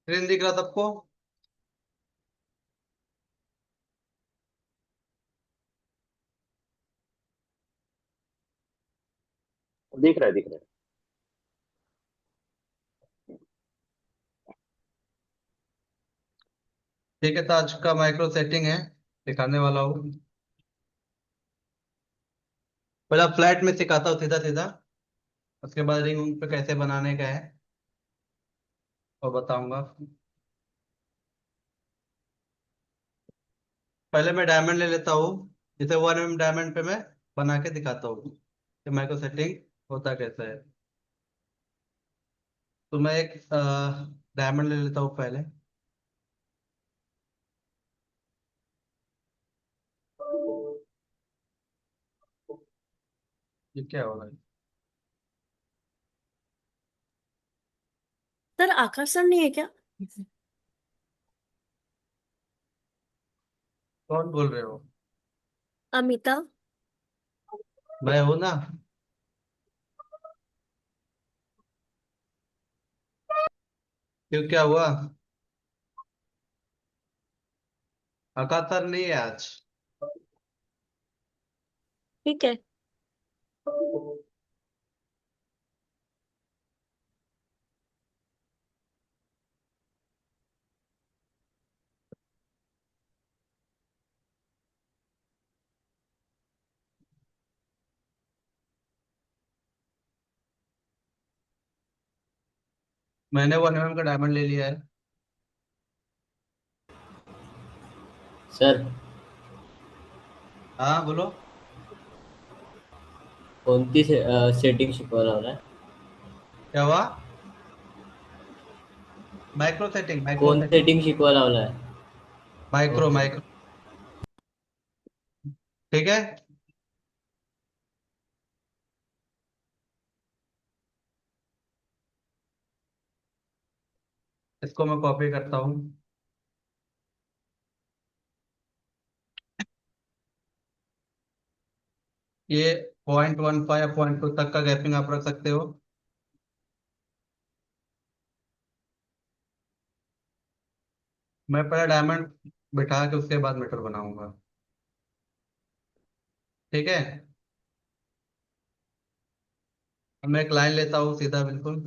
Screen दिख रहा सबको? दिख रहा है, दिख रहा है। ठीक है, तो आज का माइक्रो सेटिंग है, दिखाने वाला हूँ। पहला फ्लैट में सिखाता हूँ सीधा सीधा। उसके बाद रिंग पे कैसे बनाने का है वो बताऊंगा। पहले मैं डायमंड ले लेता हूँ। जैसे 1 mm डायमंड पे मैं बना के दिखाता हूँ कि माइक्रो सेटिंग होता कैसा है। तो मैं एक डायमंड ले लेता हूँ पहले। ये क्या हो रहा है? सर आकाश सर नहीं है क्या? कौन बोल रहे हो? अमिता। मैं हूं ना। क्यों, क्या हुआ? आकाश सर नहीं है आज। ठीक है। मैंने 1 mm का डायमंड ले लिया है। सर हाँ बोलो। कोणती सेटिंग शिकवणार आहे? क्या हुआ? माइक्रो सेटिंग, माइक्रो कोण सेटिंग। सेटिंग शिकवा लावलाय? Micro okay. माइक्रो। ठीक है। इसको मैं कॉपी करता हूँ। ये 0.15 या 0.2 तक का गैपिंग आप रख सकते हो। मैं पहले डायमंड बिठा के उसके बाद मीटर बनाऊंगा। ठीक है। अब मैं एक लाइन लेता हूँ सीधा बिल्कुल।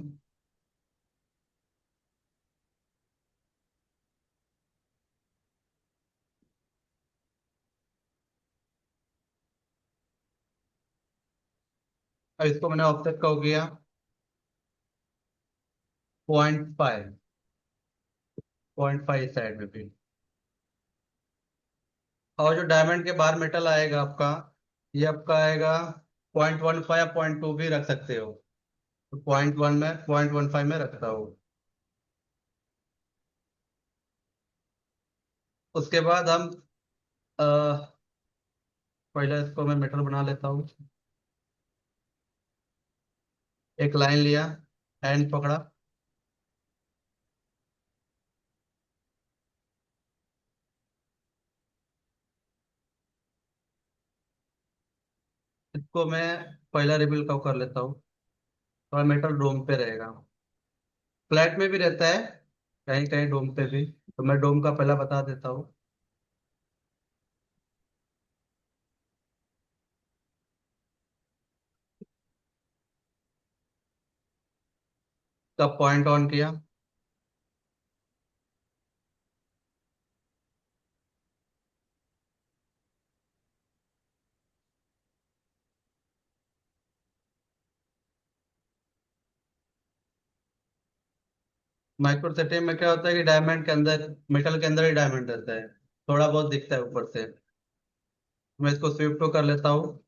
अब इसको मैंने ऑफसेट का हो गया 0.5। 0.5 साइड में भी। और जो डायमंड के बाहर मेटल आएगा आपका, ये आपका आएगा 0.15 या 0.2 भी रख सकते हो। तो 0.1 में 0.15 में रखता हूँ। उसके बाद हम अ, पहले इसको मैं मेटल बना लेता हूँ। एक लाइन लिया, एंड पकड़ा। इसको मैं पहला रिबिल का कर लेता हूँ। और मेटल डोम पे रहेगा। फ्लैट में भी रहता है, कहीं कहीं डोम पे भी। तो मैं डोम का पहला बता देता हूँ। तब पॉइंट ऑन किया। माइक्रो सेटिंग में क्या होता है कि डायमंड के अंदर, मेटल के अंदर ही डायमंड रहता है। थोड़ा बहुत दिखता है ऊपर से। मैं इसको स्विफ्ट टू कर लेता हूँ।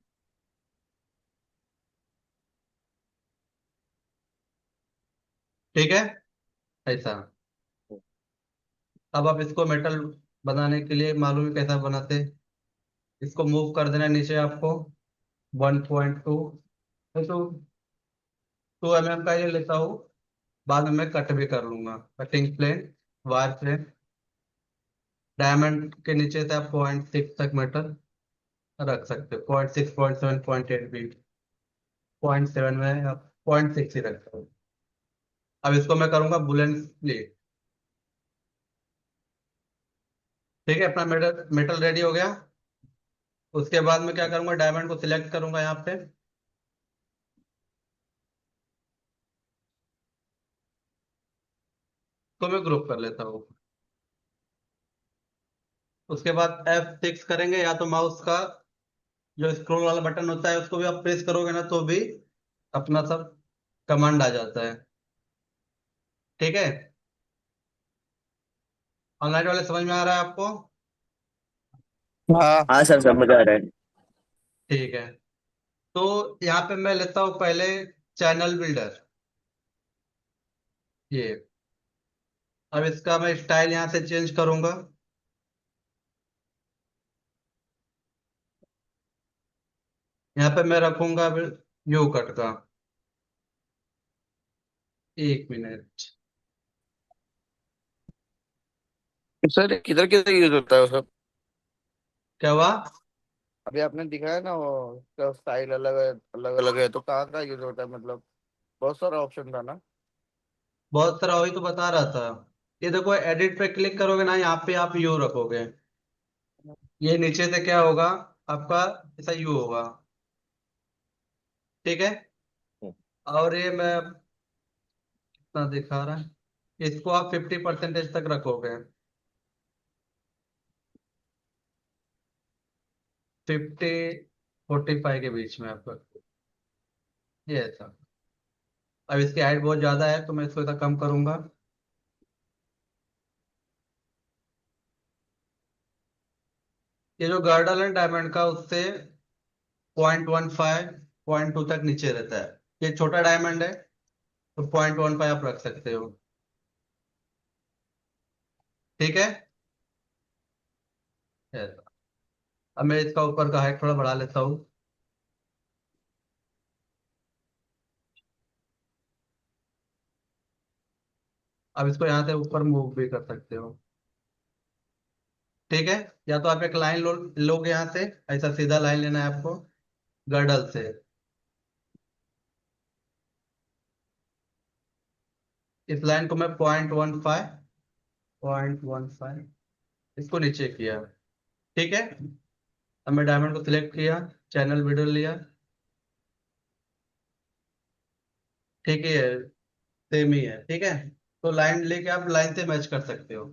ठीक है, ऐसा। अब आप इसको मेटल बनाने के लिए मालूम है कैसा बनाते हैं। इसको मूव कर देना है नीचे आपको। 1.2। तो 2 mm का ये लेता हूँ। बाद में मैं कट भी कर लूंगा, cutting plane, wire plane. Diamond के नीचे से आप 0.6 तक मेटल रख सकते हो। 0.6, 0.7, 0.8 भी। 0.7 में आप 0.6 ही रखते हो। अब इसको मैं करूंगा बुलेन स्प्लिट। ठीक है, अपना मेटल मेटल रेडी हो गया। उसके बाद में क्या करूंगा, डायमंड को सिलेक्ट करूंगा यहाँ पे। तो मैं ग्रुप कर लेता हूँ। उसके बाद F6 करेंगे, या तो माउस का जो स्क्रॉल वाला बटन होता है उसको भी आप प्रेस करोगे ना तो भी अपना सब कमांड आ जाता है। ठीक है, ऑनलाइन वाले समझ में आ रहा है आपको? हाँ। हाँ सर, समझ आ रहा है। ठीक है, तो यहाँ पे मैं लेता हूँ पहले चैनल बिल्डर। ये अब इसका मैं स्टाइल यहाँ से चेंज करूंगा। यहाँ पे मैं रखूंगा यू कट का। 1 मिनट। सर किधर किधर यूज होता है वो सब? क्या हुआ? अभी आपने दिखाया ना वो उसका स्टाइल अलग है, अलग अलग है, तो कहाँ कहाँ यूज होता है मतलब? बहुत सारा ऑप्शन था ना। बहुत सारा, वही तो बता रहा था। ये देखो, एडिट पे क्लिक करोगे ना, यहाँ पे आप यू रखोगे। ये नीचे से क्या होगा आपका, ऐसा यू होगा। ठीक है, और ये मैं कितना दिखा रहा है, इसको आप 50% तक रखोगे। 50-45 के बीच में आपका, ये ऐसा। अब इसकी हाइट बहुत ज्यादा है तो मैं इसको ऐसा कम करूंगा। ये जो गार्डल है डायमंड का, उससे 0.15 0.2 तक नीचे रहता है। ये छोटा डायमंड है तो 0.15 आप रख सकते हो। ठीक है, ऐसा। अब मैं इसका ऊपर का हाइट थोड़ा बढ़ा लेता हूँ। अब इसको यहाँ से ऊपर मूव भी कर सकते हो। ठीक है, या तो आप एक लाइन लोगे यहाँ से, ऐसा सीधा लाइन लेना है आपको गर्डल से। इस लाइन को मैं 0.15 इसको नीचे किया। ठीक है, अब मैं डायमंड को सिलेक्ट किया, चैनल वीडियो लिया। ठीक है, सेम ही है। ठीक है, तो लाइन लेके आप लाइन से मैच कर सकते हो।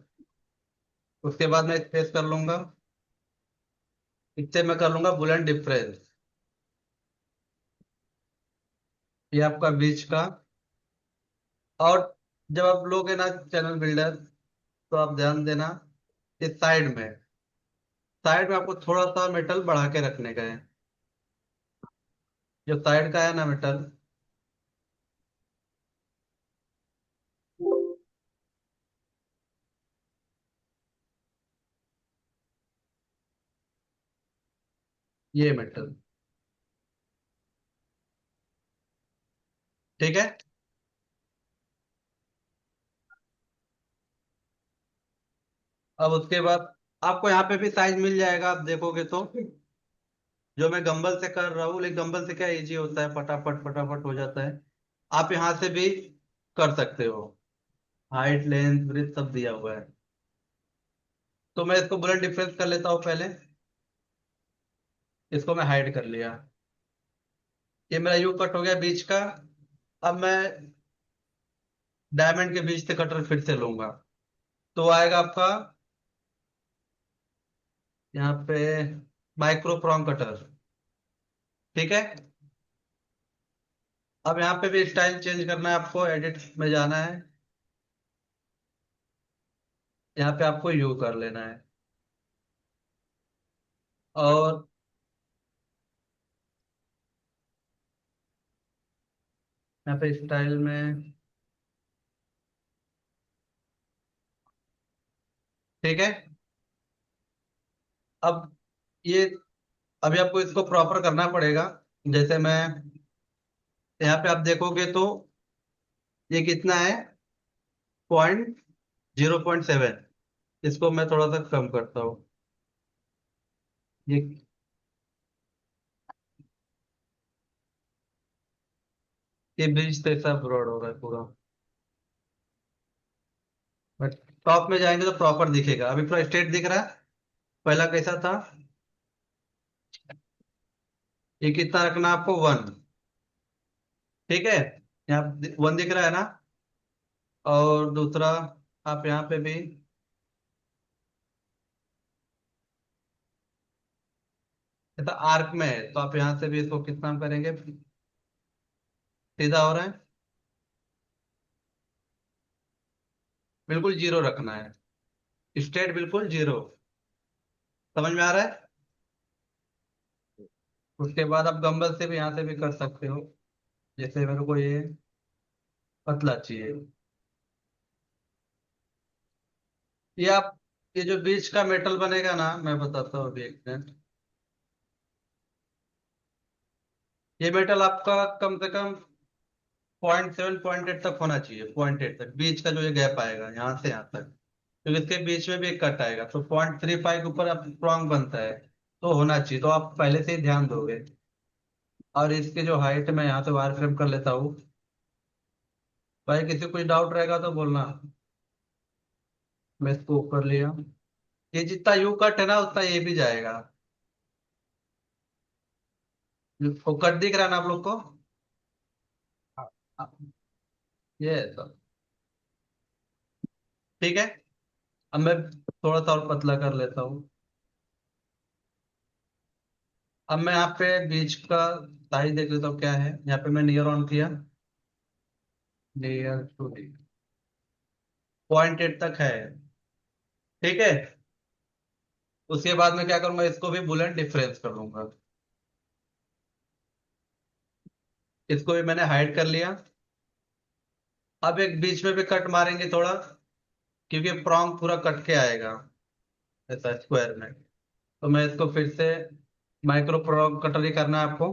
उसके बाद मैं स्पेस कर लूंगा। इससे मैं कर लूंगा बुलेट डिफरेंस। ये आपका बीच का। और जब आप लोगे ना चैनल बिल्डर, तो आप ध्यान देना, इस साइड में आपको थोड़ा सा मेटल बढ़ा के रखने का है। जो साइड का है ना मेटल, ये मेटल। ठीक है, अब उसके बाद आपको यहाँ पे भी साइज मिल जाएगा, आप देखोगे तो। जो मैं गंबल से कर रहा हूँ, लेकिन गंबल से क्या इजी होता है, फटाफट फटाफट हो जाता है। आप यहाँ से भी कर सकते हो। हाइट लेंथ ब्रीथ सब दिया हुआ है। तो मैं इसको बुलेट डिफरेंस कर लेता हूँ पहले। इसको मैं हाइड कर लिया। ये मेरा यू कट हो गया बीच का। अब मैं डायमंड के बीच से कटर फिर से लूंगा, तो आएगा आपका यहाँ पे माइक्रो प्रॉन्ग कटर। ठीक है, अब यहाँ पे भी स्टाइल चेंज करना है आपको, एडिट में जाना है। यहाँ पे आपको यू कर लेना है, और यहाँ पे स्टाइल में। ठीक है, अब ये, अभी आपको इसको प्रॉपर करना पड़ेगा। जैसे मैं यहाँ पे आप देखोगे तो ये कितना है, 0.7। इसको मैं थोड़ा सा कम करता हूँ। ये ये बीच से सब ब्रॉड हो रहा है पूरा। बट टॉप में जाएंगे तो प्रॉपर दिखेगा, अभी पूरा स्ट्रेट दिख रहा है। पहला कैसा था? ये कितना रखना है आपको? 1। ठीक है, यहाँ 1 दिख रहा है ना? और दूसरा आप यहाँ पे भी ऐसा आर्क में है, तो आप यहाँ से भी इसको कितना करेंगे? सीधा हो रहा है, बिल्कुल 0 रखना है, स्ट्रेट बिल्कुल 0। समझ में आ रहा है? उसके बाद आप गंबल से भी यहाँ से भी कर सकते हो। जैसे मेरे को ये पतला चाहिए, ये आप, ये जो बीच का मेटल बनेगा ना, मैं बताता हूँ अभी, एक मिनट। ये मेटल आपका कम से कम 0.7 0.8 तक होना चाहिए, 0.8 तक बीच का जो ये गैप आएगा यहाँ से यहाँ तक, क्योंकि इसके बीच में भी एक कट आएगा, तो 0.35 के ऊपर आप स्ट्रॉन्ग बनता है, तो होना चाहिए, तो आप पहले से ही ध्यान दोगे। और इसकी जो हाइट मैं यहाँ से वायर फ्रेम कर लेता हूँ। भाई किसी को कुछ डाउट रहेगा तो बोलना। मैं इसको कर लिया, ये जितना यू कट है ना उतना ये भी जाएगा। वो कट दिख रहा है ना आप लोग को? ये है सब। ठीक है, अब मैं थोड़ा सा और पतला कर लेता हूँ। अब मैं यहाँ पे बीच का साइज देख लेता हूँ क्या है। यहाँ पे मैं नियर ऑन किया, नियर टू 0.8 तक है। ठीक है, उसके बाद में क्या करूंगा, इसको भी बुलेट डिफरेंस कर लूंगा। इसको भी मैंने हाइड कर लिया। अब एक बीच में भी कट मारेंगे थोड़ा, क्योंकि प्रॉन्ग पूरा कट के आएगा ऐसा स्क्वायर में। तो मैं इसको फिर से माइक्रो प्रॉन्ग कटर ही करना है आपको।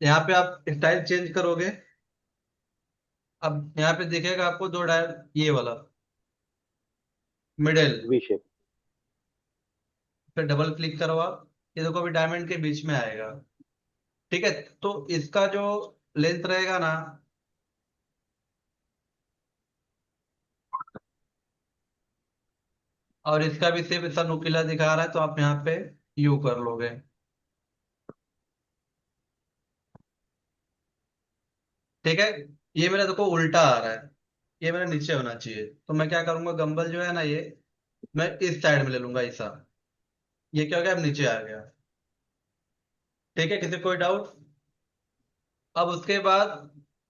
यहाँ पे आप स्टाइल चेंज करोगे। अब यहाँ पे दिखेगा आपको दो डायल, ये वाला मिडिल, वी शेप। पे डबल क्लिक करो आप, ये देखो अभी डायमंड के बीच में आएगा। ठीक है, तो इसका जो लेंथ रहेगा ना, और इसका भी सेम ऐसा नुकीला दिखा रहा है, तो आप यहाँ पे यू कर लोगे। ठीक है, ये मेरा देखो उल्टा आ रहा है, ये मेरा नीचे होना चाहिए, तो मैं क्या करूंगा, गंबल जो है ना ये मैं इस साइड में ले लूंगा ऐसा। ये क्या हो गया, अब नीचे आ गया। ठीक है, किसी कोई डाउट? अब उसके बाद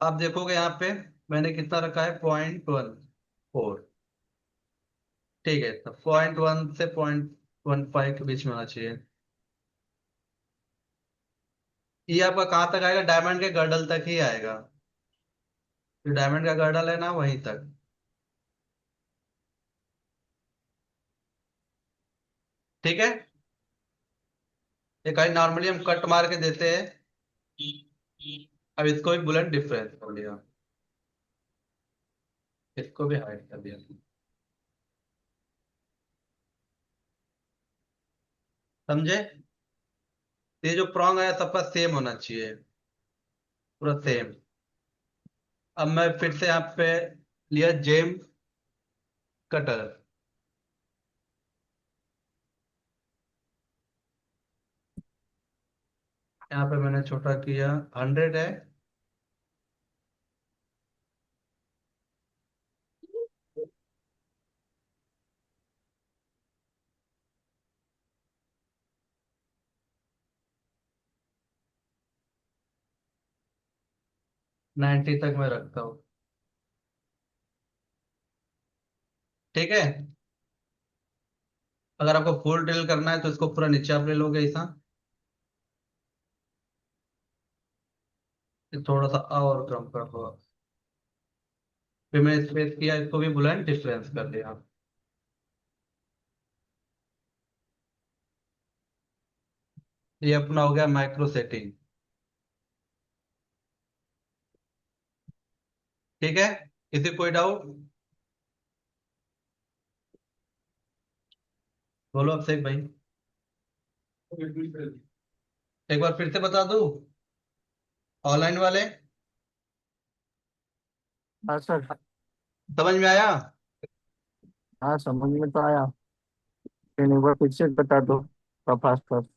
आप देखोगे यहाँ पे मैंने कितना रखा है, 0.14। ठीक है, तो 0.1 से 0.15 के बीच में होना चाहिए। ये आपका कहाँ तक आएगा, डायमंड के गर्डल तक ही आएगा। जो डायमंड का गर्डल है ना वहीं तक। ठीक है, ये कहीं नॉर्मली हम कट मार के देते हैं। अब इसको भी बुलेट डिफरेंस कर लिया, इसको भी हाइड कर दिया। समझे? ये जो प्रॉन्ग है सबका सेम होना चाहिए, पूरा सेम। अब मैं फिर से यहाँ पे लिया जेम कटर। यहाँ पे मैंने छोटा किया, 100 है। नाइन्टी तक मैं रखता हूँ। ठीक है, अगर आपको फुल ड्रिल करना है तो इसको पूरा नीचे आप ले लोगे ऐसा। फिर थोड़ा सा और कम कर दो आप। फिर मैं स्पेस किया, इसको भी बुलेट डिफरेंस कर दिया। ये अपना हो गया माइक्रो सेटिंग। ठीक है, किसी कोई डाउट? बोलो अभिषेक भाई। एक बार फिर से बता दूं, ऑनलाइन वाले, हाँ सर। समझ में आया? हाँ समझ में तो आया। फिर एक बार फिर से बता दो फास्ट फास्ट।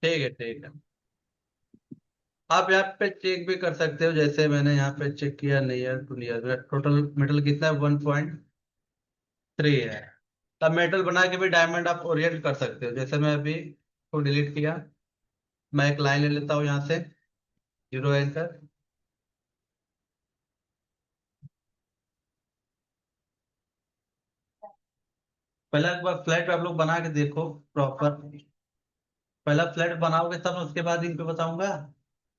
ठीक है, ठीक है। आप यहाँ पे चेक भी कर सकते हो, जैसे मैंने यहाँ पे चेक किया, near to near total metal कितना है, 1.3 है। तब मेटल बना के भी डायमंड आप ओरिएंट कर सकते हो, जैसे मैं अभी को डिलीट किया। मैं एक लाइन ले लेता हूँ यहाँ से, जीरो एंटर। पहला एक बार फ्लैट आप लोग बना के देखो प्रॉपर। पहला फ्लैट बनाओगे तब उसके बाद रिंग पे बताऊंगा।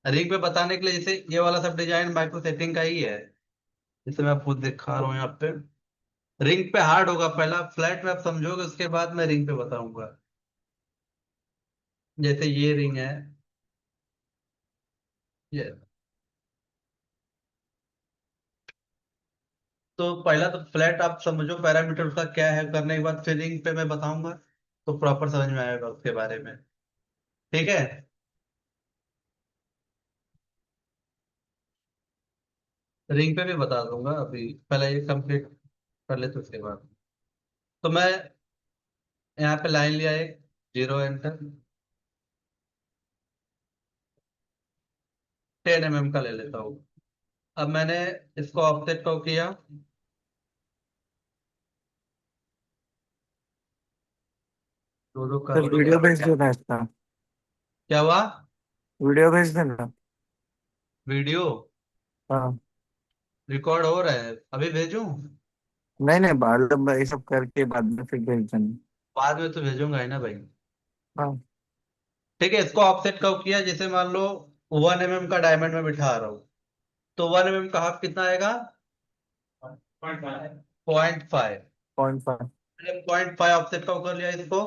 रिंग पे बताने के लिए जैसे ये वाला सब डिजाइन माइक्रो सेटिंग का ही है, जैसे मैं आपको दिखा रहा हूँ यहाँ पे। रिंग पे हार्ड होगा, पहला फ्लैट में आप समझोगे, उसके बाद मैं रिंग पे बताऊंगा। जैसे ये रिंग है, ये। तो पहला तो फ्लैट आप समझो पैरामीटर उसका क्या है, करने के बाद फिर रिंग पे मैं बताऊंगा, तो प्रॉपर समझ में आएगा उसके बारे में। ठीक है। रिंग पे भी बता दूंगा, अभी पहले ये कंप्लीट कर ले तो उसके बाद। तो मैं यहाँ पे लाइन लिया एक, जीरो एंटर। 10 mm का ले लेता हूँ। अब मैंने इसको ऑफसेट को किया, दो दो कर सर वीडियो भेज देना इसका। क्या हुआ? वीडियो भेज देना। वीडियो हाँ। रिकॉर्ड हो रहा है, अभी भेजूं? नहीं नहीं, बाद में ये सब करके बाद में फिर भेज देना। बाद में तो भेजूंगा ही ना भाई। हाँ। ठीक है, इसको ऑफसेट का किया, जैसे मान लो 1 mm का डायमंड में बिठा रहा हूँ, तो 1 mm का हाफ कितना आएगा? 0.5। 0.5। 0.5 ऑफसेट का कर लिया इसको।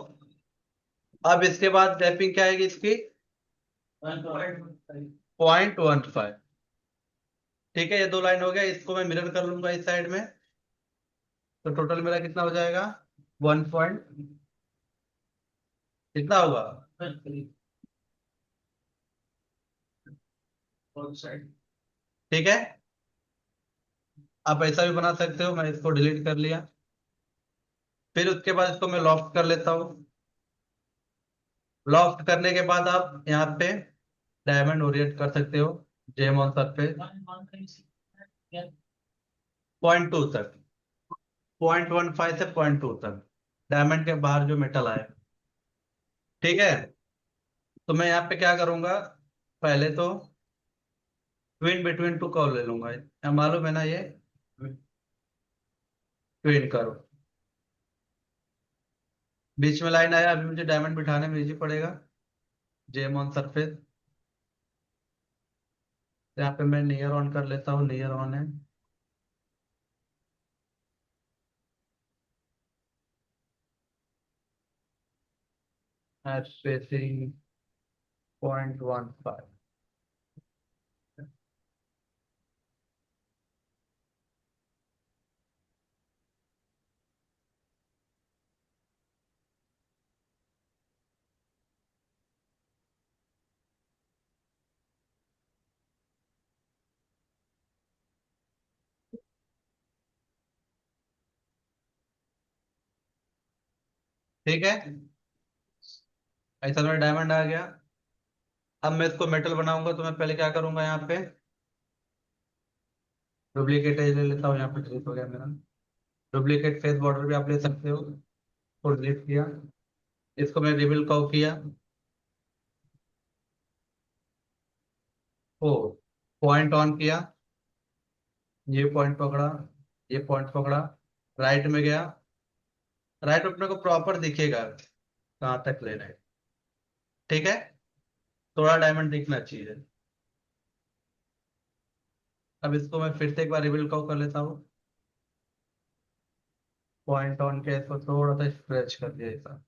अब इसके बाद रैपिंग क्या आएगी इसकी? 0.15। ठीक है, ये दो लाइन हो गया, इसको मैं मिरर कर लूंगा इस साइड में, तो टोटल मेरा कितना हो जाएगा? 1 पॉइंट कितना होगा? ठीक है। आप ऐसा भी बना सकते हो, मैं इसको डिलीट कर लिया। फिर उसके बाद इसको मैं लॉफ्ट कर लेता हूँ। लॉफ्ट करने के बाद आप यहाँ पे डायमंड ओरिएंट कर सकते हो, जेम ऑन सरफेस 0.2 तक, 0.15 से 0.2 तक, डायमंड के बाहर जो मेटल आए। ठीक है। तो मैं यहाँ पे क्या करूंगा, पहले तो ट्विन बिटवीन टू कॉल ले लूंगा, मालूम है ना ये, ट्विन करो। बीच में लाइन आया, अभी मुझे डायमंड बिठाने में इजी पड़ेगा, जेम ऑन सरफेस। यहाँ पे मैं नियर ऑन कर लेता हूँ, नियर ऑन है। स्पेसिंग 0.15। ठीक है, ऐसा मेरा डायमंड आ गया। अब मैं इसको मेटल बनाऊंगा, तो मैं पहले क्या करूंगा, यहाँ पे डुप्लीकेट एज ले लेता हूँ, यहाँ पे डिलीट हो गया मेरा। डुप्लीकेट फेस बॉर्डर भी आप ले सकते हो, और डिलीट किया। इसको मैं रिबिल कॉल किया, ओ पॉइंट ऑन किया, ये पॉइंट पकड़ा, ये पॉइंट पकड़ा, राइट में गया। राइट अपने को प्रॉपर दिखेगा कहाँ तक लेना है। ठीक है, थोड़ा डायमंड दिखना चाहिए। अब इसको मैं फिर से एक बार रिबिल कॉल कर लेता हूँ, पॉइंट ऑन के इसको थोड़ा सा स्ट्रेच कर दिया ऐसा।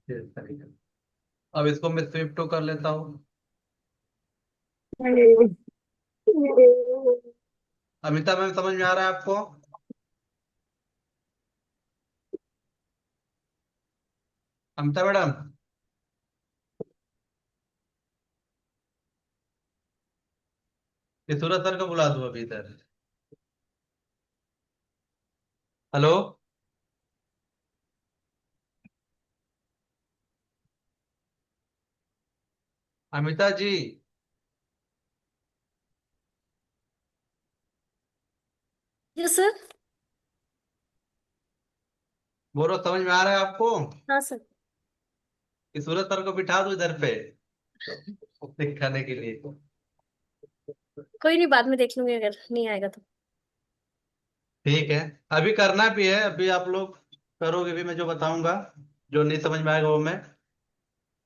इस तरीके से। अब इसको मैं स्विफ्ट टू कर लेता हूँ। अमिताभ मैम, समझ में आ रहा है आपको? अमिता मैडम, ये सूरज सर को बुला दो अभी इधर। Hello. Amita ji. Yes sir. बोलो, समझ में आ रहा है आपको हाँ सर। कि सूरज सर को बिठा दो इधर पे दिखाने के लिए? कोई नहीं, बाद में देख लूंगी अगर नहीं आएगा तो। ठीक है। अभी करना भी है, अभी आप लोग करोगे भी, मैं जो बताऊंगा, जो नहीं समझ में आएगा वो मैं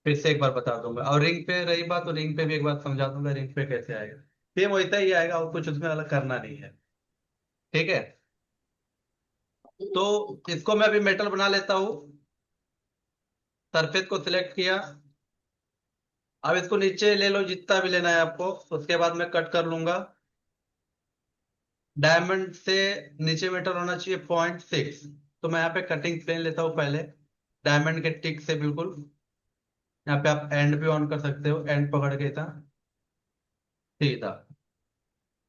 फिर से एक बार बता दूंगा। और रिंग पे रही बात, तो रिंग पे भी एक बार समझा दूंगा रिंग पे कैसे आएगा। सेम वैसा ही आएगा, और कुछ उसमें अलग करना नहीं है। ठीक है। तो इसको मैं अभी मेटल बना लेता हूँ। सरफेस को सिलेक्ट किया। अब इसको नीचे ले लो जितना भी लेना है आपको। उसके बाद मैं कट कर लूंगा। डायमंड से नीचे मेटल होना चाहिए 0.6। तो मैं यहाँ पे कटिंग प्लेन लेता हूँ पहले, डायमंड के टिक से बिल्कुल। यहाँ पे आप एंड भी ऑन कर सकते हो, एंड पकड़ के था सीधा,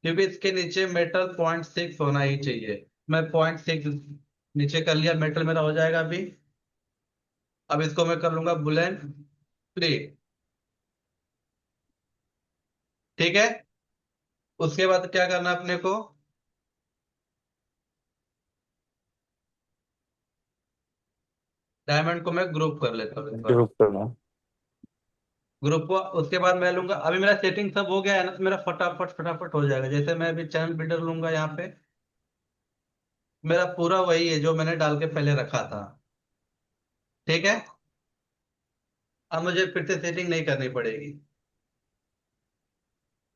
क्योंकि इसके नीचे मेटल 0.6 होना ही चाहिए। मैं 0.6 नीचे कर लिया, मेटल मेरा हो जाएगा अभी। अब इसको मैं कर लूंगा बुलेंड फ्री। ठीक है। उसके बाद क्या करना है अपने को? डायमंड को मैं ग्रुप कर लेता हूँ इस बार। ग्रुप करना। ग्रुप को उसके बाद मैं लूंगा, अभी मेरा सेटिंग सब हो गया है ना, तो मेरा फटाफट फटाफट हो जाएगा। जैसे मैं अभी चैनल बिल्डर लूंगा यहाँ पे, मेरा पूरा वही है जो मैंने डाल के पहले रखा था। ठीक है। अब मुझे फिर से सेटिंग नहीं करनी पड़ेगी।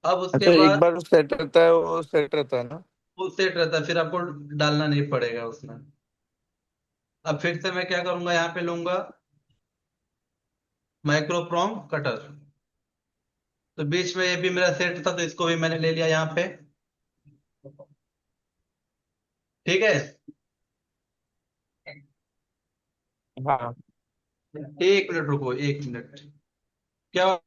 अब उसके अच्छा, एक बाद बार सेट रहता है वो सेट रहता है ना। वो सेट रहता है, फिर आपको डालना नहीं पड़ेगा उसमें। अब फिर से मैं क्या करूंगा, यहाँ पे लूंगा माइक्रोप्रॉम कटर। तो बीच में ये भी मेरा सेट था, तो इसको भी मैंने ले लिया यहाँ पे। ठीक है। हाँ। 1 मिनट रुको, 1 मिनट। क्या?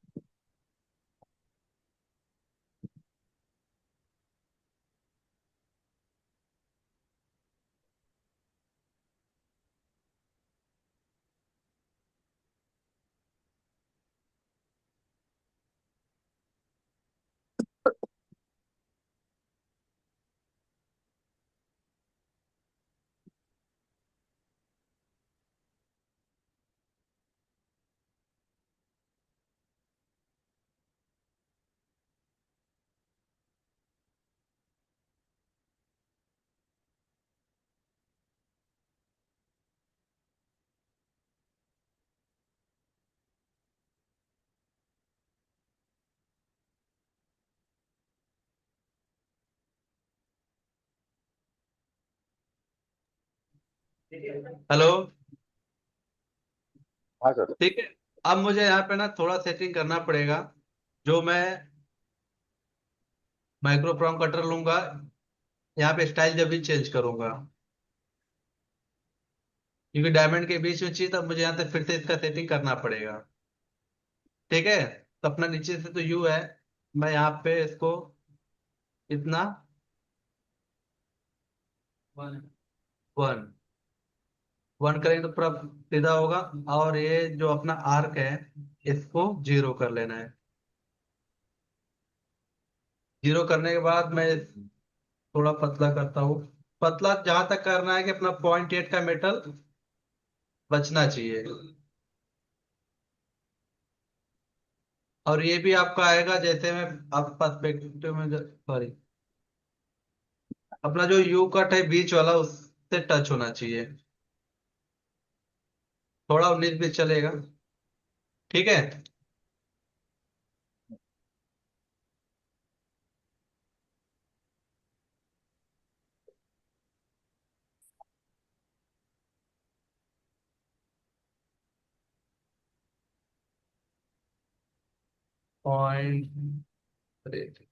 हेलो। हाँ सर। ठीक है। अब मुझे यहाँ पे ना थोड़ा सेटिंग करना पड़ेगा। जो मैं माइक्रोप्रॉम कटर लूंगा, यहाँ पे स्टाइल जब भी चेंज करूंगा, क्योंकि डायमंड के बीच में चाहिए, तब मुझे यहाँ से फिर से इसका सेटिंग करना पड़ेगा। ठीक है। तो अपना नीचे से तो यू है, मैं यहाँ पे इसको इतना 1 करेंगे तो पूरा सीधा होगा। और ये जो अपना आर्क है, इसको 0 कर लेना है। 0 करने के बाद मैं थोड़ा पतला करता हूँ। पतला जहां तक करना है कि अपना 0.8 का मेटल बचना चाहिए। और ये भी आपका आएगा, जैसे मैं आप पर्सपेक्टिव में, सॉरी, अपना जो यू कट है बीच वाला, उससे टच होना चाहिए। थोड़ा 19-20 चलेगा। ठीक है। 0.8।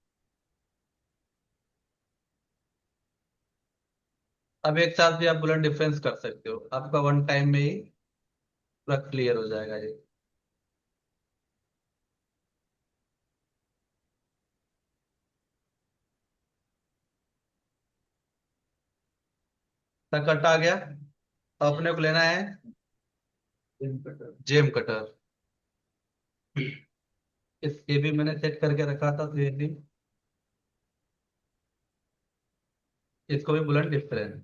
अब एक साथ भी आप बुलेट डिफरेंस कर सकते हो, आपका वन टाइम में ही पूरा क्लियर हो जाएगा ये। तक कट आ गया। तो अपने को लेना है जेम कटर। ये भी मैंने सेट करके रखा था, तो ये भी, इसको भी बुलेट डिफरेंस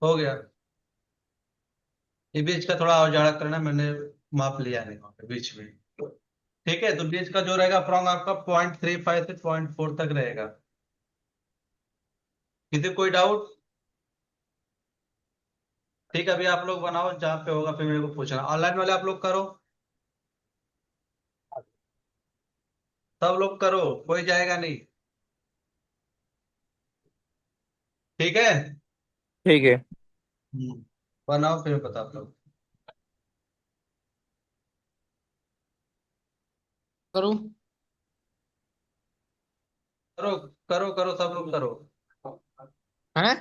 हो गया। ये बीच का थोड़ा उजाड़ा करना, मैंने माप लिया नहीं वहाँ पे बीच में। ठीक है, तो बीच का जो रहेगा फ्रॉम आपका 0.35 से 0.4 तक रहेगा। किसी कोई डाउट? ठीक है, अभी आप लोग बनाओ, जहाँ पे होगा फिर मेरे को पूछना। ऑनलाइन वाले आप लोग करो, सब लोग करो, कोई जाएगा नहीं। ठीक है। ठीक है। बनाओ फिर बता आप लोग। करूं? करो करो करो, सब लोग करो। हैं?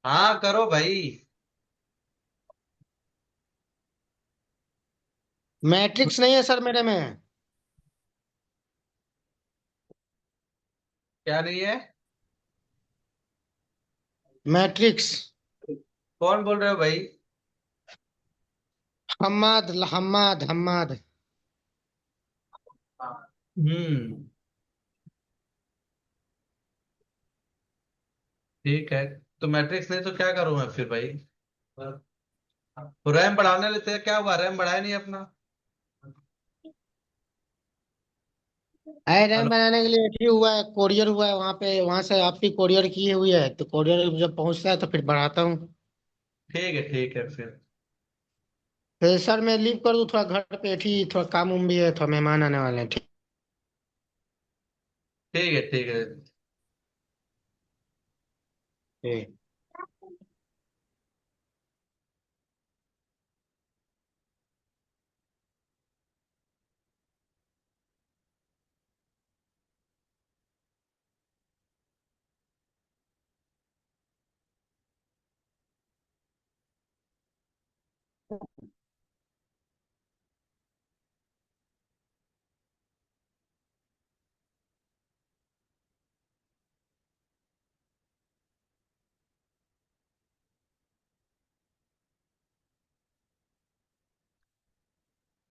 हाँ करो भाई। मैट्रिक्स नहीं है सर मेरे में। क्या नहीं है? मैट्रिक्स। कौन बोल रहे हो भाई? हम्माद हम्माद हम्माद। हम्म। ठीक है, तो मैट्रिक्स नहीं तो क्या करूं मैं फिर भाई? तो रैम बढ़ाने लेते हैं, क्या हुआ, रैम बढ़ाया नहीं अपना? RAM hello. बनाने के लिए एंट्री हुआ है, कोरियर हुआ है वहां पे, वहां से आपकी कोरियर की हुई है, तो कोरियर जब पहुंचता है तो फिर बढ़ाता हूँ। ठीक है फिर। फिर सर मैं लीव कर दूँ, थोड़ा घर पे एंट्री, थोड़ा काम उम भी है, थोड़ा मेहमान आने वाले हैं। ठीक ठीक है। है।